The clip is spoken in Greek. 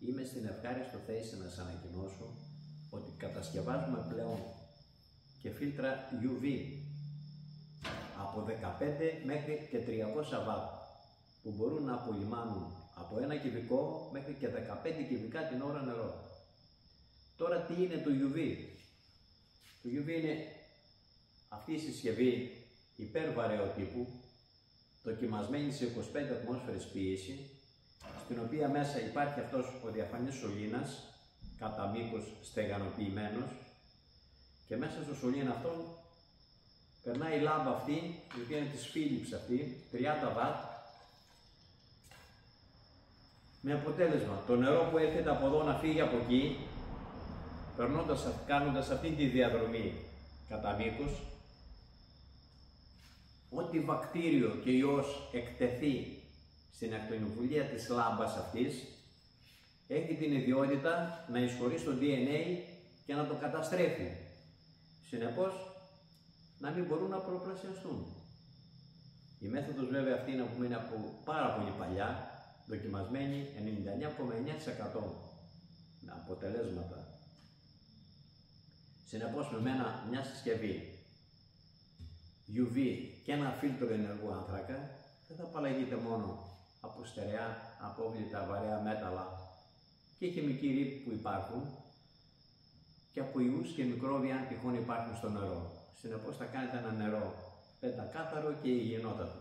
Είμαι στην ευχάριστο θέση να σας ανακοινώσω ότι κατασκευάζουμε πλέον και φίλτρα UV από 15 μέχρι και 300 W που μπορούν να απολυμάνουν από 1 κυβικό μέχρι και 15 κυβικά την ώρα νερό. Τώρα τι είναι το UV? Το UV είναι αυτή η συσκευή υπερβαρέω τύπου, δοκιμασμένη σε 25 ατμόσφαιρες πίεση, στην οποία μέσα υπάρχει αυτός ο διαφανής σωλήνας, κατά μήκος στεγανοποιημένος, και μέσα στο σωλήνα αυτόν περνάει η λάμπα αυτή, η οποία είναι της Philips αυτή, 30 W, με αποτέλεσμα το νερό που έρχεται από εδώ να φύγει από εκεί, κάνοντας αυτή τη διαδρομή κατά μήκος, ό,τι βακτήριο και ιός εκτεθεί στην ακτινοβολία της λάμπας αυτής, έχει την ιδιότητα να εισχωρεί στο DNA και να το καταστρέφει. Συνεπώς, να μην μπορούν να προπλασιαστούν. Η μέθοδος βέβαια αυτή είναι από πάρα πολύ παλιά, δοκιμασμένη 99,9% με αποτελέσματα. Συνεπώς, με μια συσκευή UV και ένα φίλτρο ενεργού άνθρακα δεν θα απαλλαγείτε μόνο από στερεά, απόβλητα, βαρέα μέταλλα και χημικοί ρήποι που υπάρχουν, και από ιούς και μικρόβια αν τυχόν υπάρχουν στο νερό. Συνεπώς θα κάνετε ένα νερό πεντακάθαρο και υγιεινότατο.